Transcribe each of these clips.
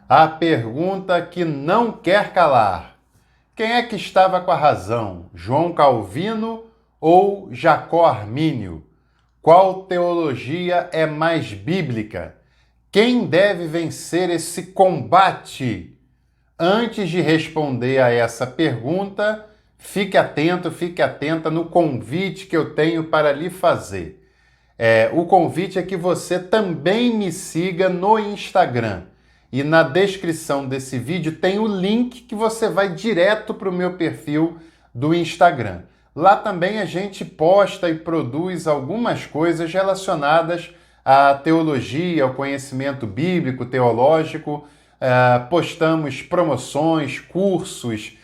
A pergunta que não quer calar. Quem é que estava com a razão, João Calvino ou Jacó Armínio? Qual teologia é mais bíblica? Quem deve vencer esse combate? Antes de responder a essa pergunta, fique atento, fique atenta no convite que eu tenho para lhe fazer. O convite é que você também me siga no Instagram. E na descrição desse vídeo tem o link que você vai direto para o meu perfil do Instagram. Lá também a gente posta e produz algumas coisas relacionadas à teologia, ao conhecimento bíblico, teológico. Postamos promoções, cursos,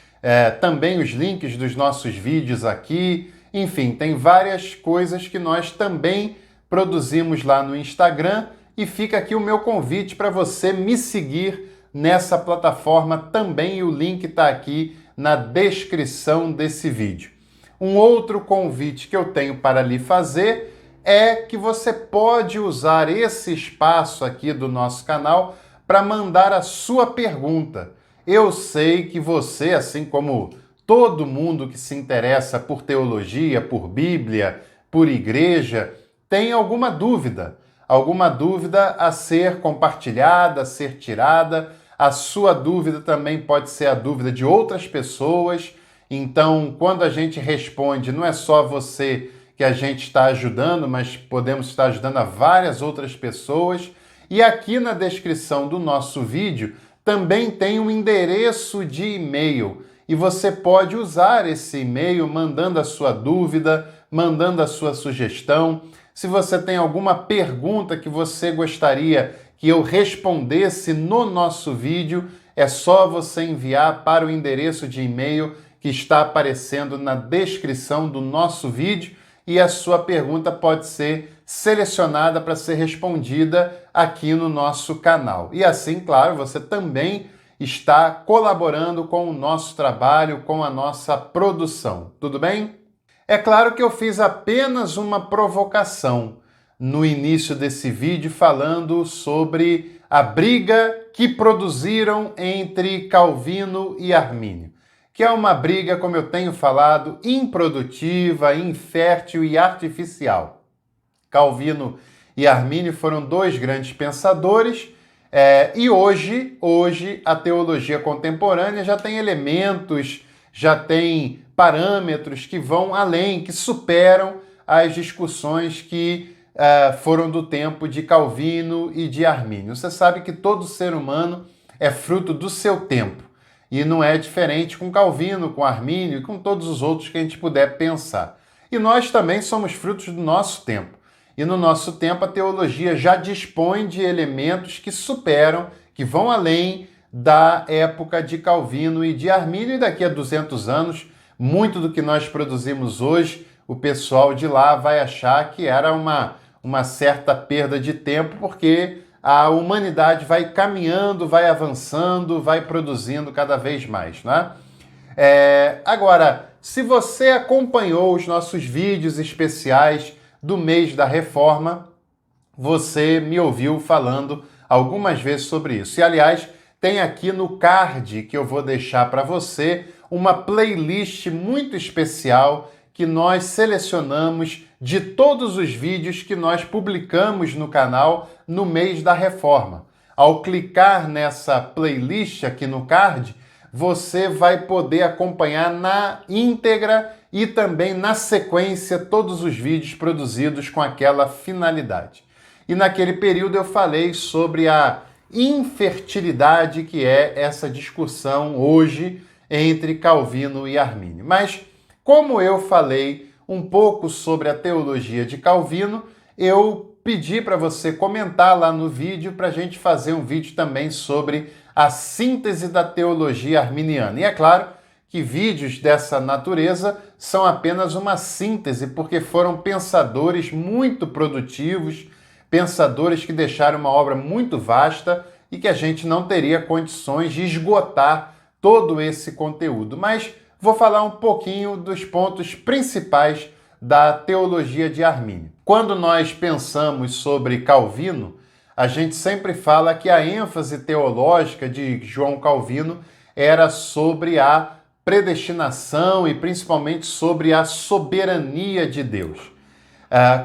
também os links dos nossos vídeos aqui. Enfim, tem várias coisas que nós também produzimos lá no Instagram e fica aqui o meu convite para você me seguir nessa plataforma também e o link está aqui na descrição desse vídeo. Um outro convite que eu tenho para lhe fazer é que você pode usar esse espaço aqui do nosso canal para mandar a sua pergunta. Eu sei que você, assim como todo mundo que se interessa por teologia, por Bíblia, por igreja, tem alguma dúvida a ser compartilhada, a ser tirada. A sua dúvida também pode ser a dúvida de outras pessoas. Então, quando a gente responde, não é só você que a gente está ajudando, mas podemos estar ajudando a várias outras pessoas. E aqui na descrição do nosso vídeo também tem um endereço de e-mail. E você pode usar esse e-mail mandando a sua dúvida, mandando a sua sugestão. Se você tem alguma pergunta que você gostaria que eu respondesse no nosso vídeo, é só você enviar para o endereço de e-mail que está aparecendo na descrição do nosso vídeo e a sua pergunta pode ser selecionada para ser respondida aqui no nosso canal. E assim, claro, você também está colaborando com o nosso trabalho, com a nossa produção. Tudo bem? É claro que eu fiz apenas uma provocação no início desse vídeo falando sobre a briga que produziram entre Calvino e Armínio, que é uma briga, como eu tenho falado, improdutiva, infértil e artificial. Calvino e Armínio foram dois grandes pensadores e hoje a teologia contemporânea já tem elementos, já tem parâmetros que vão além, que superam as discussões que foram do tempo de Calvino e de Armínio. Você sabe que todo ser humano é fruto do seu tempo. E não é diferente com Calvino, com Armínio e com todos os outros que a gente puder pensar. E nós também somos frutos do nosso tempo. E no nosso tempo a teologia já dispõe de elementos que superam, que vão além da época de Calvino e de Armínio. E daqui a 200 anos, muito do que nós produzimos hoje, o pessoal de lá vai achar que era uma certa perda de tempo, porque a humanidade vai caminhando, vai avançando, vai produzindo cada vez mais, né? Agora, se você acompanhou os nossos vídeos especiais do mês da Reforma, você me ouviu falando algumas vezes sobre isso. E, aliás, tem aqui no card que eu vou deixar para você uma playlist muito especial que nós selecionamos de todos os vídeos que nós publicamos no canal no mês da Reforma. Ao clicar nessa playlist aqui no card, você vai poder acompanhar na íntegra e também na sequência todos os vídeos produzidos com aquela finalidade. E naquele período eu falei sobre a infertilidade que é essa discussão hoje entre Calvino e Armínio. Mas, como eu falei um pouco sobre a teologia de Calvino, eu pedi para você comentar lá no vídeo para a gente fazer um vídeo também sobre a síntese da teologia arminiana. E é claro que vídeos dessa natureza são apenas uma síntese, porque foram pensadores muito produtivos, pensadores que deixaram uma obra muito vasta e que a gente não teria condições de esgotar todo esse conteúdo. Mas vou falar um pouquinho dos pontos principais da teologia de Armínio. Quando nós pensamos sobre Calvino, a gente sempre fala que a ênfase teológica de João Calvino era sobre a predestinação e principalmente sobre a soberania de Deus.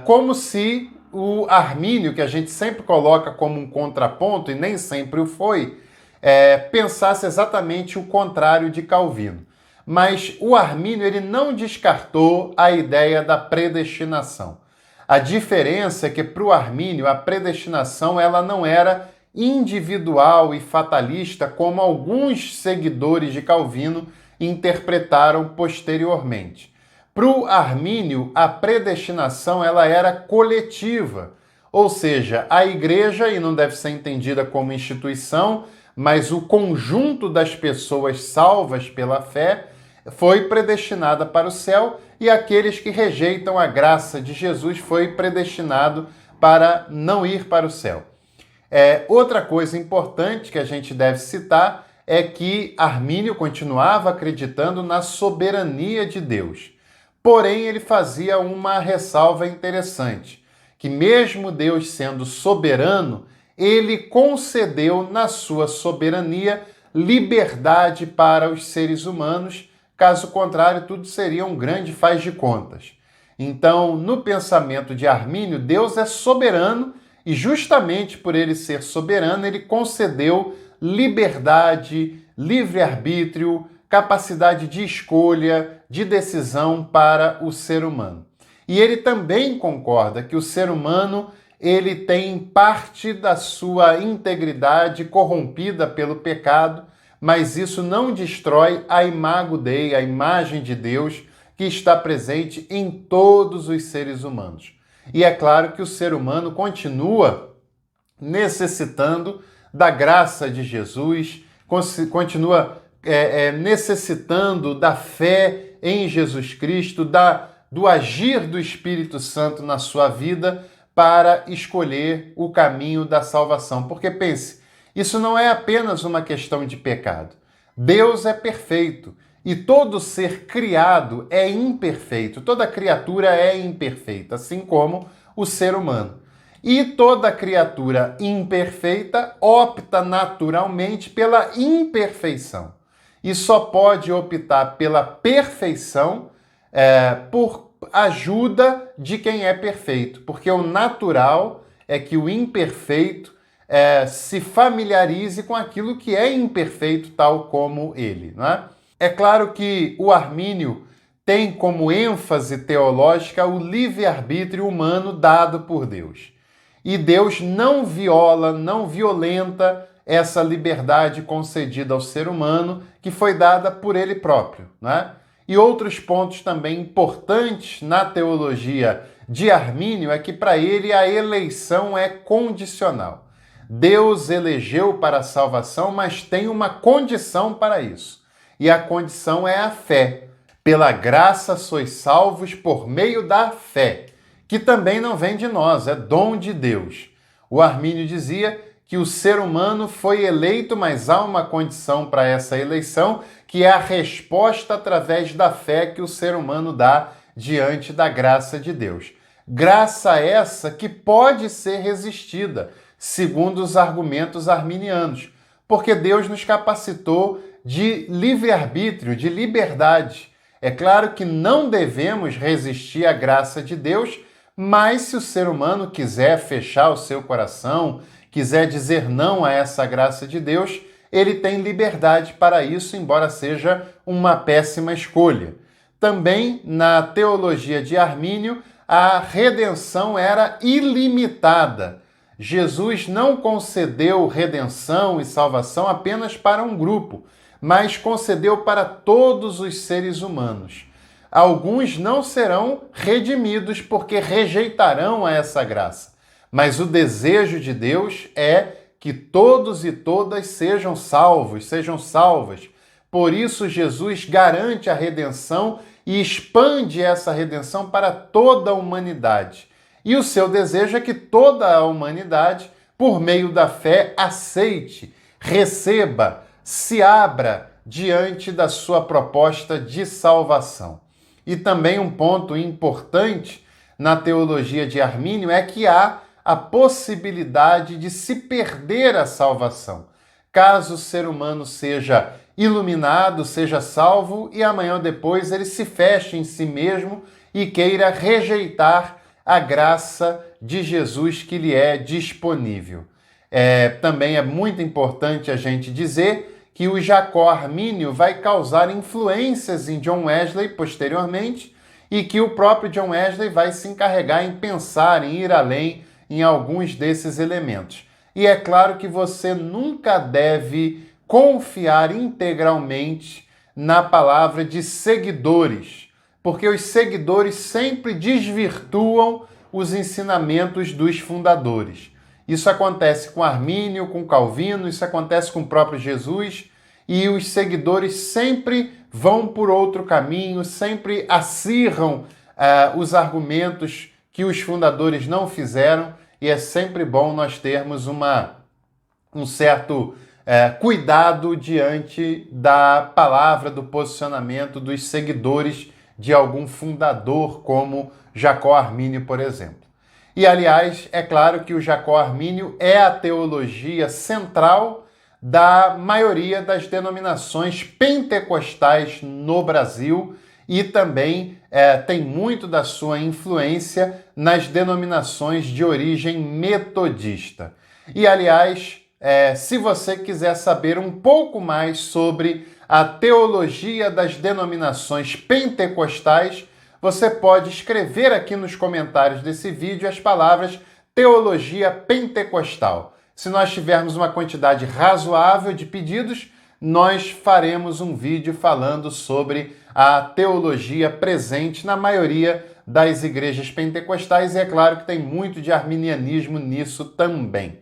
Como se o Armínio, que a gente sempre coloca como um contraponto, e nem sempre o foi, pensasse exatamente o contrário de Calvino. Mas o Armínio ele não descartou a ideia da predestinação. A diferença é que para o Armínio a predestinação ela não era individual e fatalista como alguns seguidores de Calvino interpretaram posteriormente. Para o Armínio, a predestinação ela era coletiva, ou seja, a igreja, e não deve ser entendida como instituição, mas o conjunto das pessoas salvas pela fé, foi predestinada para o céu, e aqueles que rejeitam a graça de Jesus foi predestinado para não ir para o céu. Outra coisa importante que a gente deve citar é que Armínio continuava acreditando na soberania de Deus. Porém, ele fazia uma ressalva interessante, que mesmo Deus sendo soberano, ele concedeu na sua soberania liberdade para os seres humanos, caso contrário, tudo seria um grande faz de contas. Então, no pensamento de Armínio, Deus é soberano e justamente por ele ser soberano, ele concedeu liberdade, livre-arbítrio, capacidade de escolha, de decisão para o ser humano. E ele também concorda que o ser humano ele tem parte da sua integridade corrompida pelo pecado, mas isso não destrói a imago Dei, a imagem de Deus, que está presente em todos os seres humanos. E é claro que o ser humano continua necessitando da graça de Jesus, continua necessitando da fé em Jesus Cristo, do agir do Espírito Santo na sua vida para escolher o caminho da salvação. Porque pense, isso não é apenas uma questão de pecado. Deus é perfeito e todo ser criado é imperfeito, toda criatura é imperfeita, assim como o ser humano. E toda criatura imperfeita opta naturalmente pela imperfeição. E só pode optar pela perfeição por ajuda de quem é perfeito. Porque o natural é que o imperfeito se familiarize com aquilo que é imperfeito, tal como ele. Não é? É claro que o Armínio tem como ênfase teológica o livre-arbítrio humano dado por Deus. E Deus não viola, não violenta essa liberdade concedida ao ser humano que foi dada por ele próprio, né? E outros pontos também importantes na teologia de Armínio é que para ele a eleição é condicional. Deus elegeu para a salvação, mas tem uma condição para isso. E a condição é a fé. Pela graça sois salvos por meio da fé, que também não vem de nós, é dom de Deus. O Armínio dizia que o ser humano foi eleito, mas há uma condição para essa eleição, que é a resposta através da fé que o ser humano dá diante da graça de Deus. Graça essa que pode ser resistida, segundo os argumentos arminianos, porque Deus nos capacitou de livre-arbítrio, de liberdade. É claro que não devemos resistir à graça de Deus, mas se o ser humano quiser fechar o seu coração, quiser dizer não a essa graça de Deus, ele tem liberdade para isso, embora seja uma péssima escolha. Também, na teologia de Armínio, a redenção era ilimitada. Jesus não concedeu redenção e salvação apenas para um grupo, mas concedeu para todos os seres humanos. Alguns não serão redimidos porque rejeitarão essa graça. Mas o desejo de Deus é que todos e todas sejam salvos, sejam salvas. Por isso, Jesus garante a redenção e expande essa redenção para toda a humanidade. E o seu desejo é que toda a humanidade, por meio da fé, aceite, receba, se abra diante da sua proposta de salvação. E também um ponto importante na teologia de Armínio é que há a possibilidade de se perder a salvação, caso o ser humano seja iluminado, seja salvo e amanhã ou depois ele se feche em si mesmo e queira rejeitar a graça de Jesus que lhe é disponível. Também é muito importante a gente dizer que o Jacó Armínio vai causar influências em John Wesley posteriormente e que o próprio John Wesley vai se encarregar em pensar, em ir além em alguns desses elementos. E é claro que você nunca deve confiar integralmente na palavra de seguidores, porque os seguidores sempre desvirtuam os ensinamentos dos fundadores. Isso acontece com Armínio, com Calvino, isso acontece com o próprio Jesus, e os seguidores sempre vão por outro caminho, sempre acirram os argumentos que os fundadores não fizeram, e é sempre bom nós termos um certo cuidado diante da palavra, do posicionamento dos seguidores de algum fundador, como Jacó Armínio, por exemplo. E, aliás, é claro que o Jacó Armínio é a teologia central da maioria das denominações pentecostais no Brasil e também tem muito da sua influência nas denominações de origem metodista. E, aliás, se você quiser saber um pouco mais sobre a teologia das denominações pentecostais, você pode escrever aqui nos comentários desse vídeo as palavras teologia pentecostal. Se nós tivermos uma quantidade razoável de pedidos, nós faremos um vídeo falando sobre a teologia presente na maioria das igrejas pentecostais, e é claro que tem muito de arminianismo nisso também.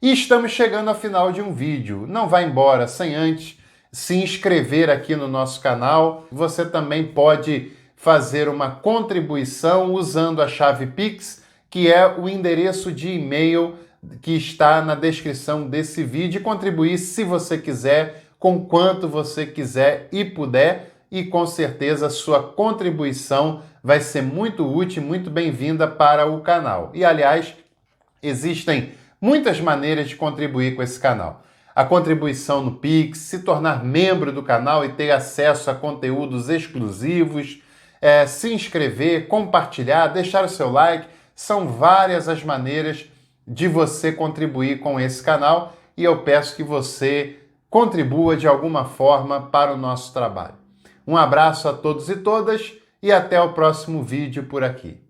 E estamos chegando ao final de um vídeo. Não vá embora sem antes se inscrever aqui no nosso canal. Você também pode fazer uma contribuição usando a chave Pix, que é o endereço de e-mail que está na descrição desse vídeo, e contribuir, se você quiser, com quanto você quiser e puder, e com certeza a sua contribuição vai ser muito útil, muito bem-vinda para o canal. E, aliás, existem muitas maneiras de contribuir com esse canal. A contribuição no Pix, se tornar membro do canal e ter acesso a conteúdos exclusivos, se inscrever, compartilhar, deixar o seu like, são várias as maneiras de você contribuir com esse canal, e eu peço que você contribua de alguma forma para o nosso trabalho. Um abraço a todos e todas e até o próximo vídeo por aqui.